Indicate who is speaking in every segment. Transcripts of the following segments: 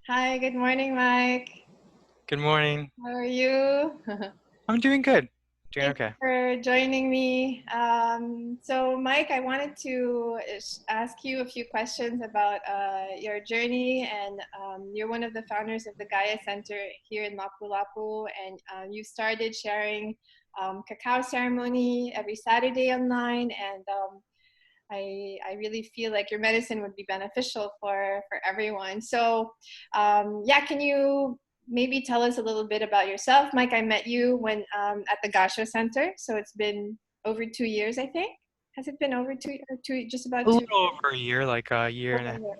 Speaker 1: Hi, good morning, Mike.
Speaker 2: Good morning.
Speaker 1: How are you?
Speaker 2: I'm doing good. Doing
Speaker 1: Thank you
Speaker 2: okay.
Speaker 1: for joining me. Mike, I wanted to ask you a few questions about your journey, and you're one of the founders of the Gaia Center here in Lapu-Lapu, and you started sharing Cacao Ceremony every Saturday online, and I really feel like your medicine would be beneficial for everyone. Yeah, can you maybe tell us a little bit about yourself? Mike, I met you when at the Gasho Center, so it's been over 2 years, I think. Has it been over just
Speaker 2: A
Speaker 1: about two?
Speaker 2: little over a year, like
Speaker 1: Over a year.
Speaker 2: a year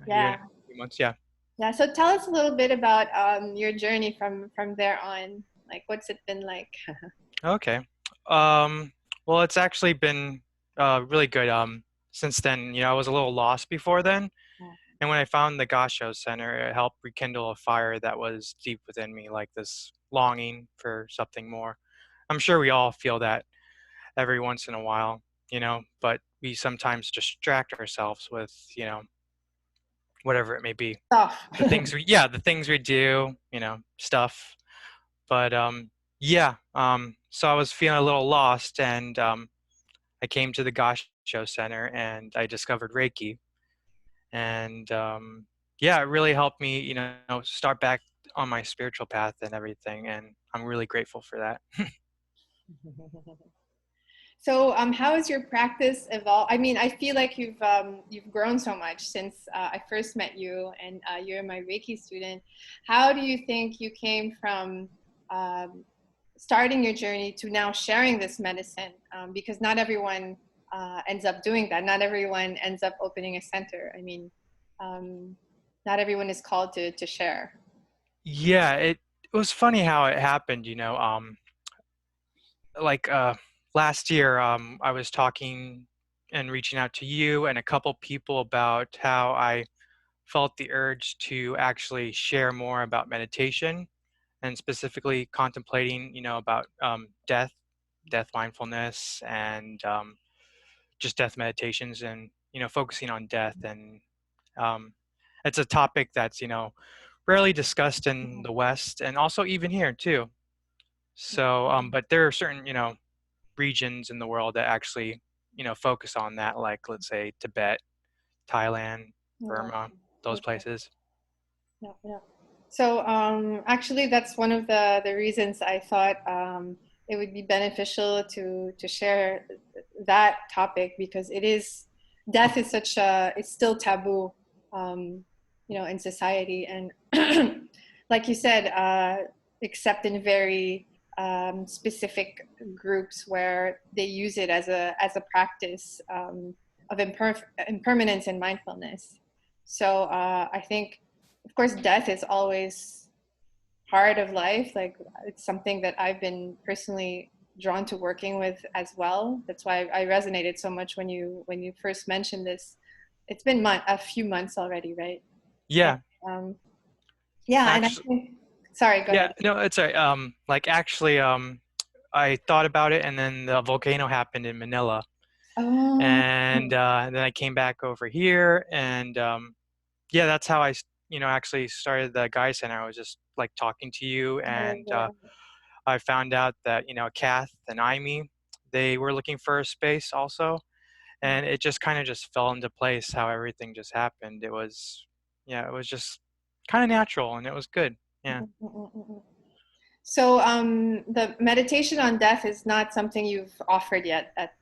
Speaker 1: Yeah,
Speaker 2: and a few months. Yeah.
Speaker 1: yeah. So tell us a little bit about your journey from there on. Like, what's it been like?
Speaker 2: Okay. Um, well, it's actually been really good. Since then, I was a little lost before then, and when I found the Gasho Center, it helped rekindle a fire that was deep within me, like this longing for something more. I'm sure we all feel that every once in a while, but we sometimes distract ourselves with, whatever it may be.
Speaker 1: Tough.
Speaker 2: The things we do, stuff. But yeah, so I was feeling a little lost, and I came to the Gasho Center and I discovered Reiki, and yeah, it really helped me, start back on my spiritual path and everything, and I'm really grateful for that.
Speaker 1: How has your practice evolved? I mean, I feel like you've grown so much since I first met you, and you're my Reiki student. How do you think you came from um, starting your journey to now sharing this medicine? Because not everyone ends up doing that. Not everyone ends up opening a center. I mean, um, not everyone is called to share.
Speaker 2: Yeah, it was funny how it happened, like last year, I was talking and reaching out to you and a couple people about how I felt the urge to actually share more about meditation and specifically contemplating, about death mindfulness, and just death meditations, and focusing on death. And um, it's a topic that's rarely discussed in the West, and also even here too. So, but there are certain regions in the world that actually focus on that, like let's say Tibet, Thailand,
Speaker 1: Yeah.
Speaker 2: Burma, those places.
Speaker 1: Yeah, yeah. Actually, that's one of the reasons I thought it would be beneficial to share that topic because death is such a it's still taboo, in society, and like you said, except in very specific groups where they use it as a practice of impermanence and mindfulness. I think, of course, death is always part of life. Like it's something that I've been personally drawn to working with as well. That's why I resonated so much when you first mentioned this. It's been a few months already, right? And
Speaker 2: Yeah,
Speaker 1: um, yeah, and I
Speaker 2: actually,
Speaker 1: think. Sorry, go
Speaker 2: yeah,
Speaker 1: ahead.
Speaker 2: no, it's all right. Like actually, I thought about it, and then the volcano happened in Manila,
Speaker 1: Oh,
Speaker 2: and then I came back over here, and yeah, that's how actually started the Guy Center. I was just like talking to you, and I found out that Kath and Imi, they were looking for a space also, and it just kind of just fell into place how everything just happened. It was, yeah, it was just kind of natural, and it was good. Yeah.
Speaker 1: the meditation on death is not something you've offered yet at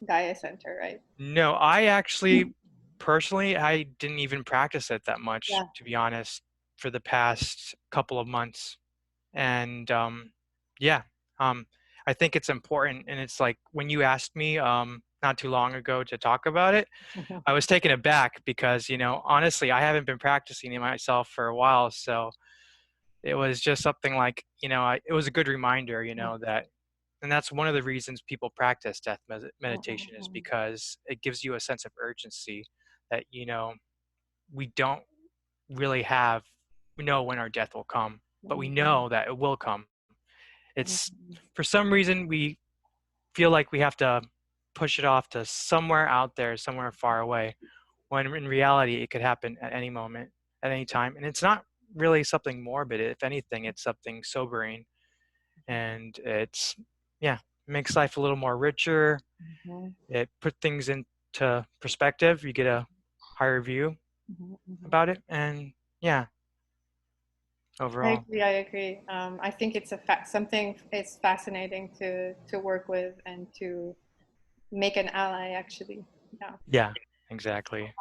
Speaker 1: Gaia Center, right?
Speaker 2: No, I actually personally I didn't even practice it that much,
Speaker 1: Yeah.
Speaker 2: to be honest, for the past couple of months. And yeah, um, I think it's important. And it's like when you asked me not too long ago to talk about it, I was taken aback because, honestly, I haven't been practicing it myself for a while. So it was just something like, it was a good reminder, that, and that's one of the reasons people practice death meditation, is because it gives you a sense of urgency that, we don't really have, we know when our death will come, but we know that it will come. It's, for some reason, we feel like we have to push it off to somewhere out there, somewhere far away, when in reality, it could happen at any moment. at any time. And it's not really something morbid. If anything, it's something sobering. And it's, yeah, makes life a little more richer.
Speaker 1: Mhm,
Speaker 2: It put things into perspective. You get a higher view
Speaker 1: mhm, mhm.
Speaker 2: about it. And yeah,
Speaker 1: I
Speaker 2: overall,
Speaker 1: agree. I agree. I think it's something it's fascinating to work with and to make an ally. Actually, yeah.
Speaker 2: yeah, exactly.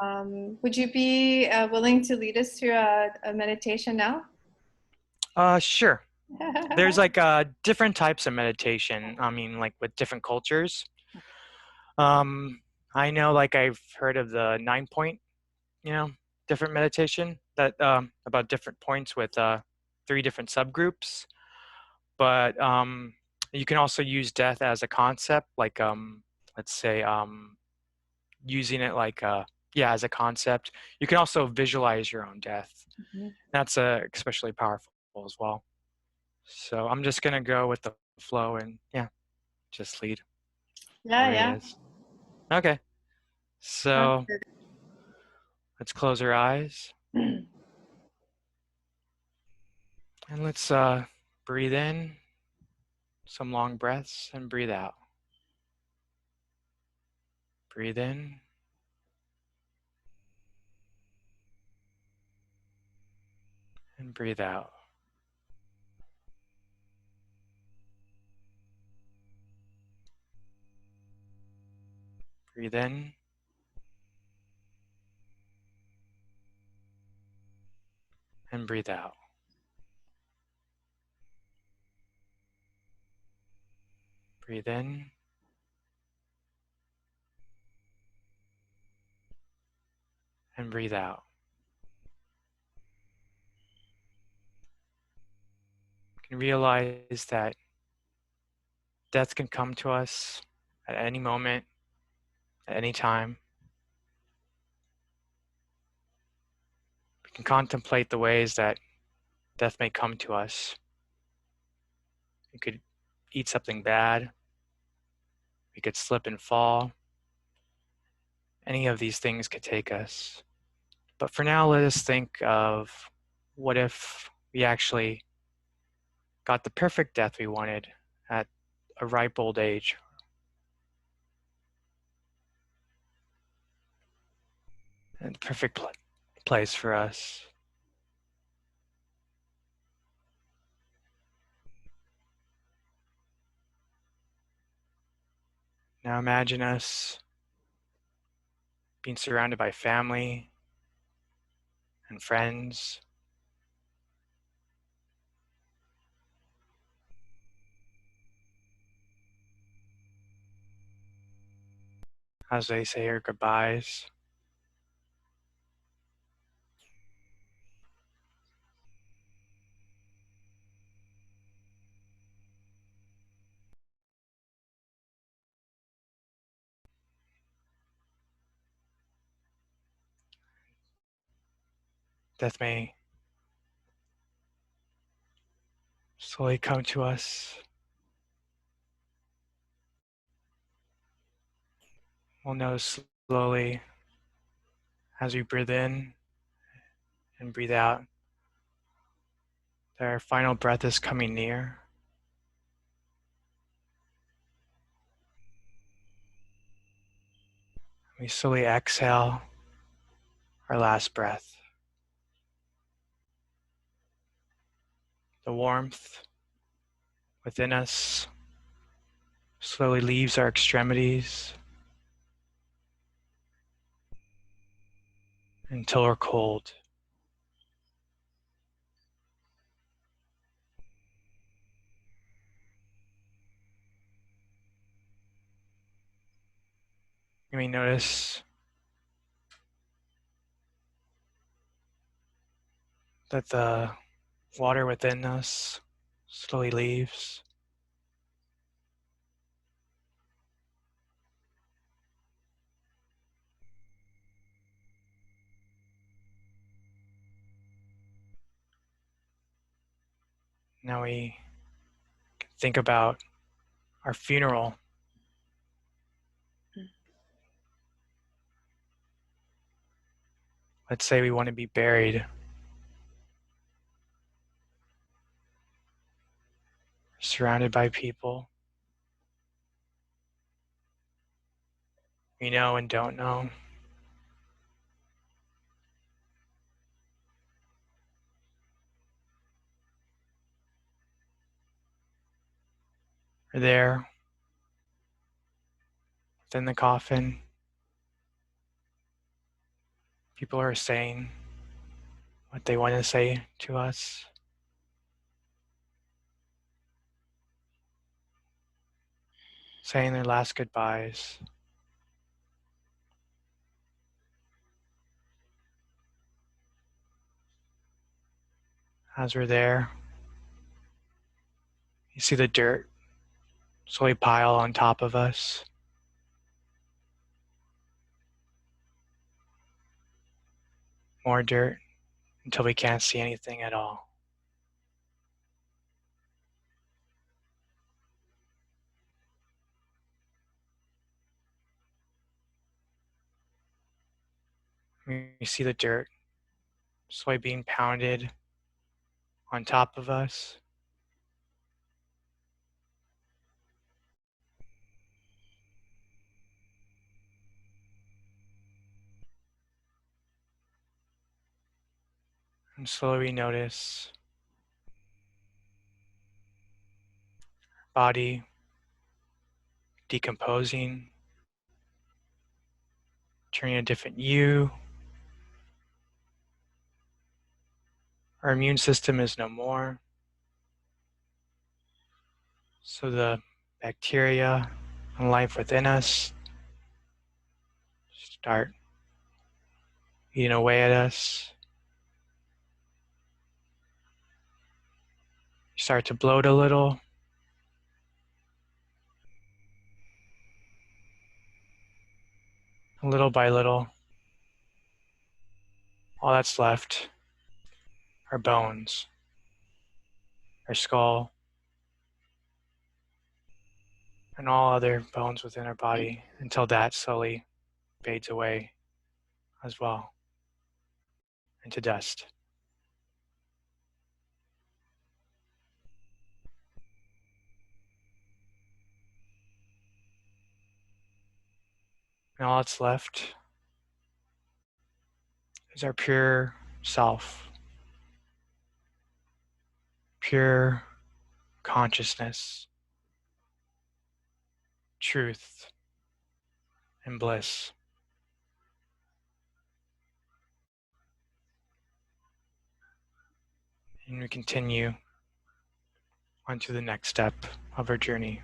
Speaker 1: Would you be willing to lead us through a meditation now?
Speaker 2: Sure. There's like different types of meditation. I mean, like with different cultures. Um, I know, like I've heard of the 9 point, you know, different meditation that about different points with three different subgroups. But you can also use death as a concept, like let's say using it like yeah, as a concept. You can also visualize your own death.
Speaker 1: Mhm.
Speaker 2: That's especially powerful as well. So I'm just gonna go with the flow and yeah, just lead the
Speaker 1: Yeah,
Speaker 2: way it
Speaker 1: yeah.
Speaker 2: is. Okay,
Speaker 1: Sounds
Speaker 2: so let's close our eyes
Speaker 1: good.
Speaker 2: and let's breathe in some long breaths and breathe out. Breathe in and breathe out. Breathe in and breathe out. Breathe in and breathe out. You can realize that death can come to us at any moment, at any time. We can contemplate the ways that death may come to us. We could eat something bad. We could slip and fall. Any of these things could take us. But for now, let us think of what if we actually got the perfect death we wanted at a ripe old age, and the perfect place for us. Now imagine us being surrounded by family and friends, as they say our goodbyes. Death may slowly come to us. We'll notice slowly as we breathe in and breathe out that our final breath is coming near. We slowly exhale our last breath. The warmth within us slowly leaves our extremities until we're cold. You may notice that the water within us slowly leaves. Now we think about our funeral. Let's say we want to be buried surrounded by people we know and don't know. Are there within the coffin. People are saying what they want to say to us. Saying their last goodbyes. As we're there, you see the dirt slowly pile on top of us. More dirt until we can't see anything at all. We see the dirt slowly being pounded on top of us. And slowly we notice body decomposing, turning a different hue. Our immune system is no more. So the bacteria and life within us start eating away at us. You start to bloat a little. Little by little, all that's left are bones, our skull, and all other bones within our body until that slowly fades away as well into dust. And all that's left is our pure self, pure consciousness, truth, and bliss. And we continue on to the next step of our journey.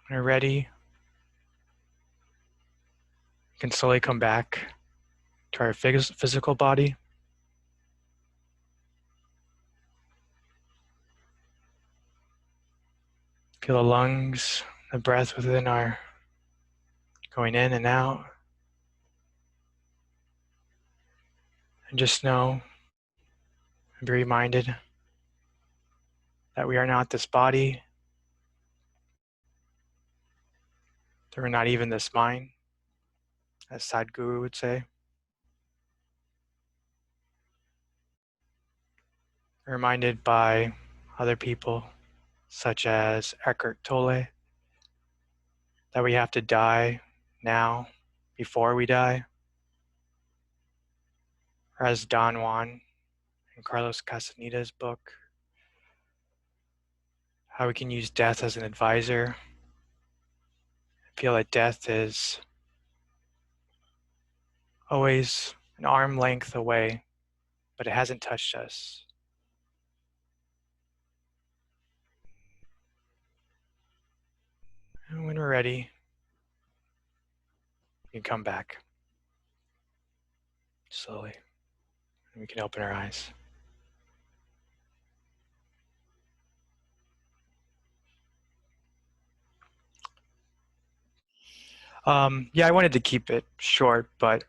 Speaker 2: When we're ready, we can slowly come back to our physical body. Feel the lungs, the breath within our going in and out. And just know and be reminded that we are not this body, that we're not even this mind, as Sadhguru would say. We're reminded by other people, such as Eckhart Tolle, that we have to die now before we die. Or as Don Juan in Carlos Castaneda's book, how we can use death as an advisor. Feel that death is always an arm length away, but it hasn't touched us. And when we're ready, we can come back slowly, and we can open our eyes. Yeah, I wanted to keep it short, but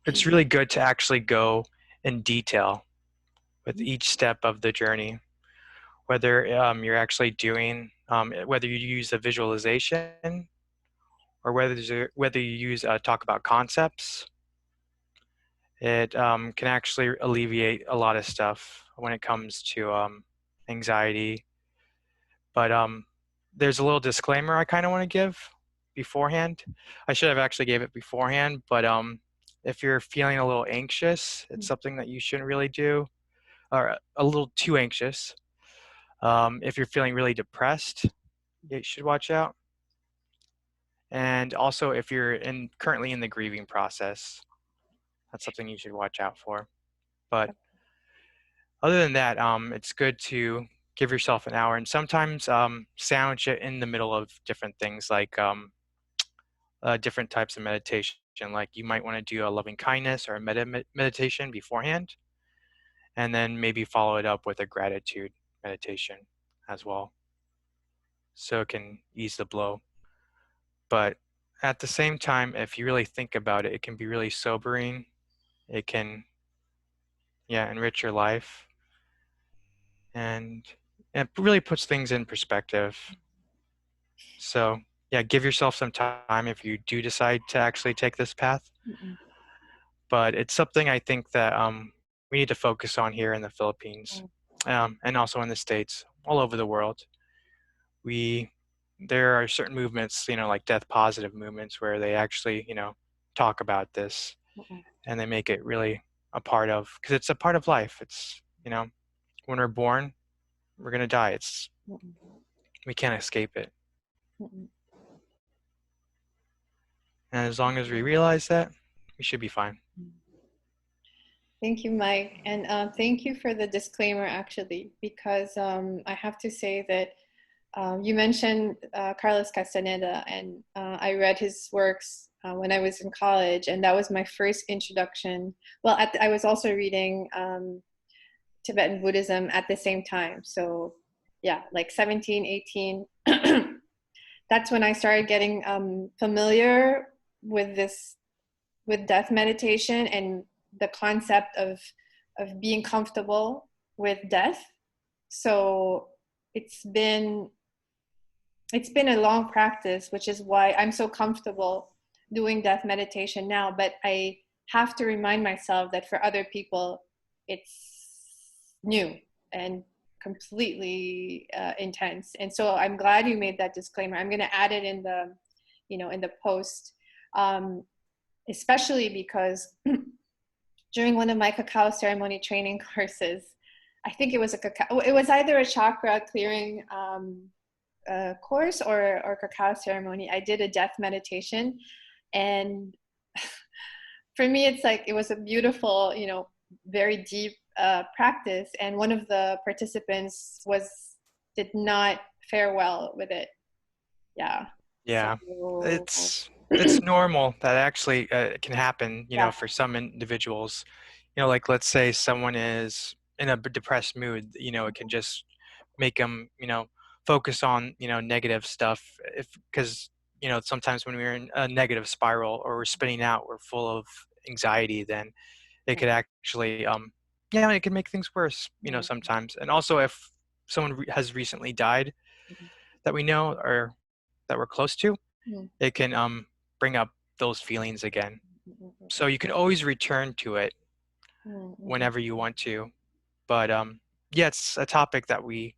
Speaker 2: it's really good to actually go in detail with each step of the journey, whether you're actually doing, whether you use a visualization or whether you use talk about concepts. It can actually alleviate a lot of stuff when it comes to anxiety. But there's a little disclaimer I kind of want to give beforehand. I should have actually gave it beforehand, but if you're feeling a little anxious, it's something that you shouldn't really do, or a little too anxious. If you're feeling really depressed, you should watch out. And also, if you're currently in the grieving process, that's something you should watch out for. But other than that, it's good to give yourself an hour and sometimes sandwich it in the middle of different things like different types of meditation. Like you might want to do a loving kindness or a meditation beforehand, and then maybe follow it up with a gratitude meditation as well. So it can ease the blow. But at the same time, if you really think about it, it can be really sobering. It can, yeah, enrich your life. And it really puts things in perspective. So, yeah, give yourself some time if you do decide to actually take this path.
Speaker 1: Mm-mm.
Speaker 2: But it's something I think that we need to focus on here in the Philippines, and also in the States, all over the world. We There are certain movements, like death positive movements, where they actually, talk about this
Speaker 1: Mm-mm.
Speaker 2: and they make it really a part of, because it's a part of life. It's, when we're born, we're gonna die.
Speaker 1: Mm-mm.
Speaker 2: We can't escape it.
Speaker 1: Mm-mm.
Speaker 2: And as long as we realize that, we should be fine.
Speaker 1: Thank you, Mike. And thank you for the disclaimer, actually, because I have to say that you mentioned Carlos Castaneda, and I read his works when I was in college, and that was my first introduction. Well, I was also reading Tibetan Buddhism at the same time. So, yeah, like 17, 18. That's when I started getting familiar with with death meditation and the concept of being comfortable with death. So it's been it's been a long practice, which is why I'm so comfortable doing death meditation now. But I have to remind myself that for other people, it's new and completely intense. And so I'm glad you made that disclaimer. I'm going to add it in the, in the post, especially because during one of my cacao ceremony training courses, I think it was it was either a chakra clearing course or cacao ceremony. I did a death meditation, and for me, it's like it was a beautiful, very deep practice. And one of the participants did not fare well with it. Yeah.
Speaker 2: Yeah,
Speaker 1: So
Speaker 2: it's normal that actually can happen,
Speaker 1: yeah.
Speaker 2: for some individuals. Like let's say someone is in a depressed mood, it can just make them, focus on, negative stuff. If Because, sometimes when we're in a negative spiral or we're spinning out, we're full of anxiety, then it could actually, yeah, it can make things worse, sometimes. And also if someone has recently died that we know or that we're close to, it can bring up those feelings again. So you can always return to it whenever you want to. But yeah, it's a topic that we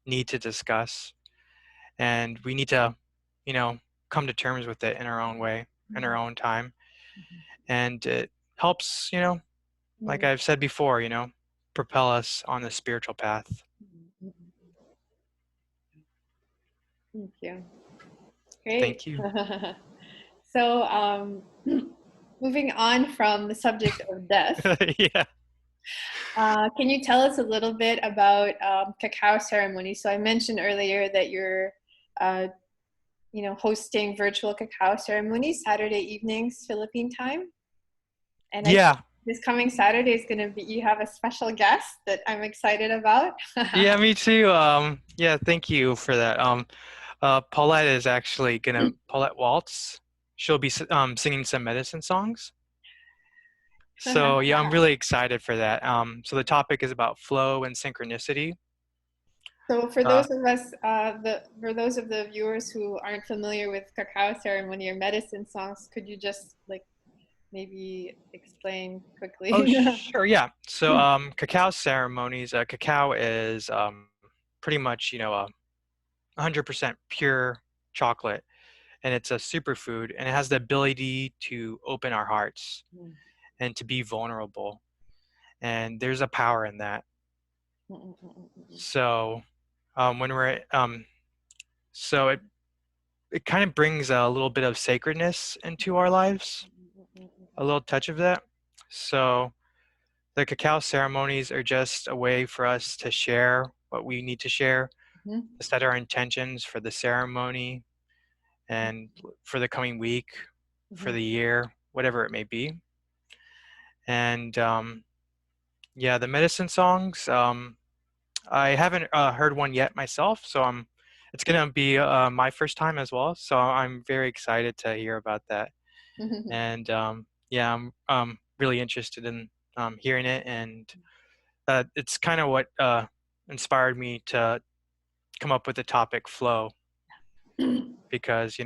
Speaker 2: need to discuss, and we need to, you know, come to terms with it in our own way, in our own time. And it helps, like I've said before, propel us on the spiritual path.
Speaker 1: Thank you. Great.
Speaker 2: Thank you.
Speaker 1: So, moving on from the subject of death,
Speaker 2: Yeah.
Speaker 1: can you tell us a little bit about Cacao Ceremony? So I mentioned earlier that you're, uh, hosting virtual cacao ceremonies Saturday evenings, Philippine time. And I think
Speaker 2: Yeah.
Speaker 1: this coming Saturday is going to be, you have a special guest that I'm excited about.
Speaker 2: Yeah, me too. Yeah, thank you for that. Paulette is actually gonna Paulette Waltz. She'll be singing some medicine songs. So yeah, I'm really excited for that. So the topic is about flow and synchronicity.
Speaker 1: So for
Speaker 2: Uh,
Speaker 1: those of us, for those of the viewers who aren't familiar with Cacao Ceremony or medicine songs, could you just like maybe explain
Speaker 2: oh,
Speaker 1: quickly?
Speaker 2: sure, yeah. So cacao ceremonies. Cacao is pretty much 100% pure chocolate, and it's a superfood, and it has the ability to open our hearts and to be vulnerable. And there's a power in that. So when we're so it kind of brings a little bit of sacredness into our lives, a little touch of that. So the cacao ceremonies are just a way for us to share what we need to share, to set our intentions for the ceremony and for the coming week, for the year, whatever it may be. And yeah, the medicine songs. I haven't heard one yet myself, so it's gonna be my first time as well. So I'm very excited to hear about that. And yeah, I'm really interested in hearing it, and it's kind of what inspired me to come up with the topic flow, because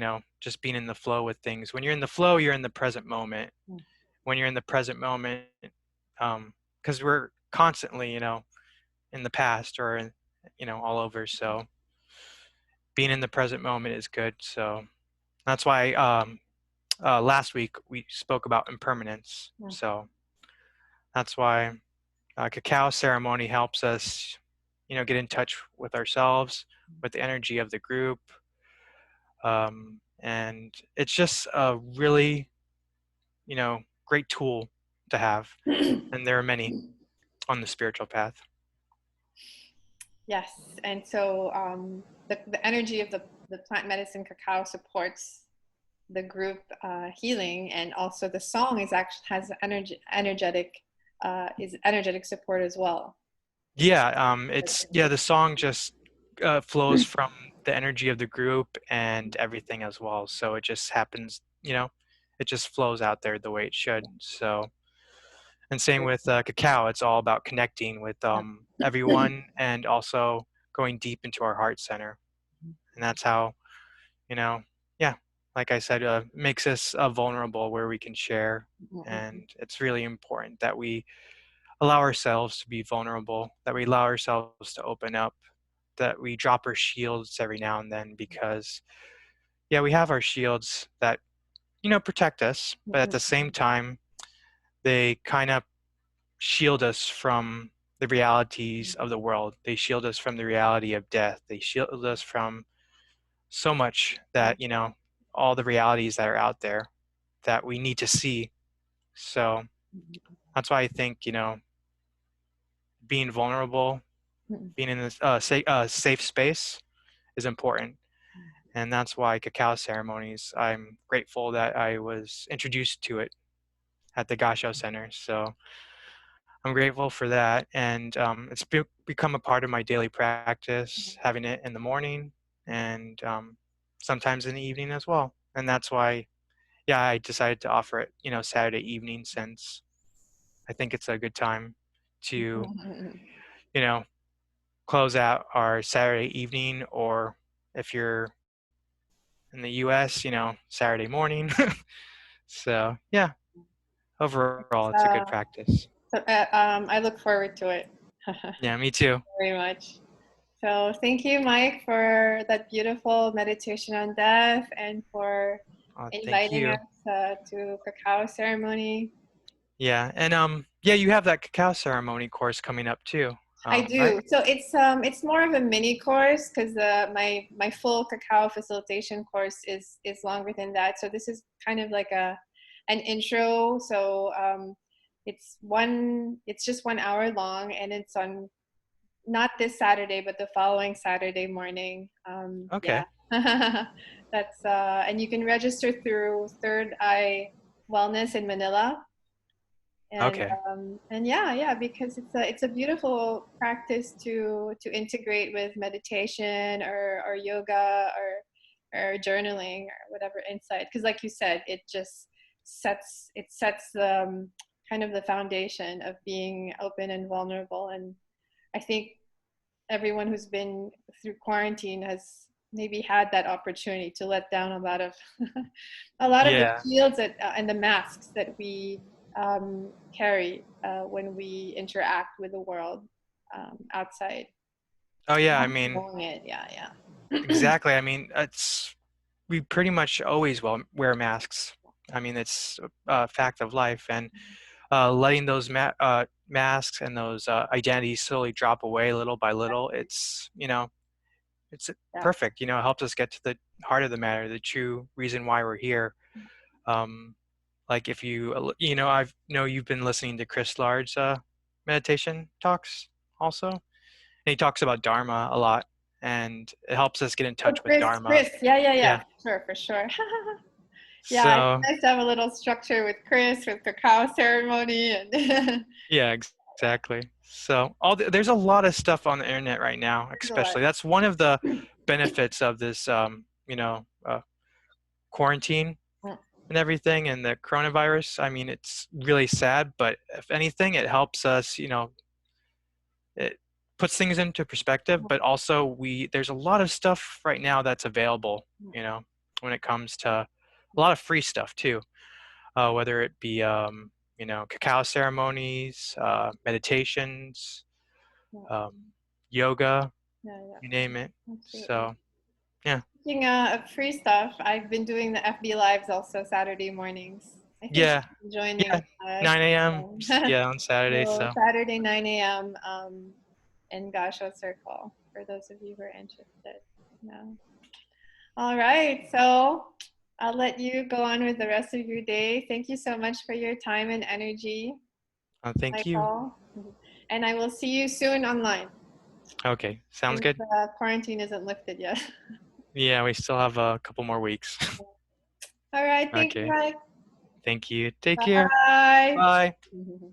Speaker 2: just being in the flow with things. When you're in the flow, you're in the present moment. When you're in the present moment, because we're constantly in the past or all over. So being in the present moment is good. So that's why last week we spoke about impermanence. So that's why cacao ceremony helps us, get in touch with ourselves, with the energy of the group. And it's just a really, great tool to have. And there are many on the spiritual path.
Speaker 1: Yes, and so the energy of the plant medicine cacao supports the group healing, and also the song is actually has energetic support as well.
Speaker 2: Yeah, the song just flows from the energy of the group and everything as well. So it just happens, it just flows out there the way it should. So, and same with cacao, it's all about connecting with everyone and also going deep into our heart center. And that's how, you know, yeah, like I said, makes us vulnerable where we can share. And it's really important that we allow ourselves to be vulnerable, that we allow ourselves to open up, that we drop our shields every now and then, because yeah, we have our shields that protect us, but at the same time they kind of shield us from the realities of the world. They shield us from the reality of death. They shield us from so much that all the realities that are out there that we need to see. So that's why I think being vulnerable, being in this safe space is important. And that's why cacao ceremonies, I'm grateful that I was introduced to it at the Gasho Center. So I'm grateful for that. And it's become a part of my daily practice, having it in the morning and sometimes in the evening as well. And that's why, yeah, I decided to offer it, Saturday evening, since I think it's a good time to, you know, close out our Saturday evening, or if you're in the US, Saturday morning. So, yeah, overall, it's a good
Speaker 1: Uh,
Speaker 2: practice.
Speaker 1: I look forward to it
Speaker 2: Yeah, me too.
Speaker 1: very much. So thank you, Mike, for that beautiful meditation on death and for
Speaker 2: Thank
Speaker 1: inviting
Speaker 2: you.
Speaker 1: us to Cacao Ceremony.
Speaker 2: Yeah, and yeah, you have that cacao ceremony course coming up too,
Speaker 1: I
Speaker 2: right?
Speaker 1: do. So it's more of a mini course because my full cacao facilitation course is longer than that. So this is kind of like an intro. So it's just 1 hour long, and it's on not this Saturday, but the following Saturday morning. Yeah,
Speaker 2: Okay.
Speaker 1: that's and you can register through Third Eye Wellness in Manila,
Speaker 2: Okay.
Speaker 1: and yeah, because it's a beautiful practice to integrate with meditation or yoga or journaling or whatever insight. Because like you said, it just sets the kind of the foundation of being open and vulnerable. And I think everyone who's been through quarantine has maybe had that opportunity to let down a lot of a lot of the
Speaker 2: Yeah.
Speaker 1: shields that, and the masks that we carry when we interact with the world outside.
Speaker 2: Oh yeah, I
Speaker 1: Not
Speaker 2: mean,
Speaker 1: knowing it, yeah, yeah.
Speaker 2: exactly. I mean, it's we pretty much always wear masks. I mean, it's a fact of life, and letting those masks and those identities slowly drop away little by little, it's
Speaker 1: Yeah.
Speaker 2: perfect. You know, it helps us get to the heart of the matter, the true reason why we're here. Um, like if you know, I know you've been listening to Chris Lard's meditation talks also, and he talks about Dharma a lot, and it helps us get in
Speaker 1: Oh,
Speaker 2: touch with
Speaker 1: Chris,
Speaker 2: Dharma.
Speaker 1: Chris, yeah, yeah, yeah,
Speaker 2: Yeah.
Speaker 1: for sure. Yeah, it's
Speaker 2: So
Speaker 1: nice to have a little structure with Chris, with Cacao Ceremony, and
Speaker 2: yeah,
Speaker 1: yeah,
Speaker 2: exactly. So there's a lot of stuff on the internet right now,
Speaker 1: there's a lot.
Speaker 2: especially. That's one of the benefits of this, quarantine
Speaker 1: Mm,
Speaker 2: and everything, and the coronavirus. I mean, it's really sad, but if anything, it helps us, it puts things into perspective, but also there's a lot of stuff right now that's available,
Speaker 1: mm,
Speaker 2: when it comes to a lot of free stuff too, whether it be, cacao ceremonies, meditations,
Speaker 1: yeah,
Speaker 2: um, yoga,
Speaker 1: yeah,
Speaker 2: you
Speaker 1: yeah,
Speaker 2: name it.
Speaker 1: absolutely.
Speaker 2: So yeah,
Speaker 1: Speaking of free stuff, I've been doing the FB Lives also Saturday mornings. I think
Speaker 2: yeah,
Speaker 1: joining
Speaker 2: yeah, 9 a.m.
Speaker 1: sometime.
Speaker 2: Yeah, on Saturday.
Speaker 1: So
Speaker 2: So
Speaker 1: Saturday 9 a.m. In Gasho Circle for those of you who are interested. Yeah. All right. So I'll let you go on with the rest of your day. Thank you so much for your time and energy,
Speaker 2: thank you.
Speaker 1: Michael. And I will see you soon online
Speaker 2: Okay, sounds
Speaker 1: since
Speaker 2: good.
Speaker 1: quarantine isn't lifted yet.
Speaker 2: Yeah, we still have a couple more weeks.
Speaker 1: All right. Thank you,
Speaker 2: Okay,
Speaker 1: Mike.
Speaker 2: thank you. Take care.
Speaker 1: Bye.
Speaker 2: Bye.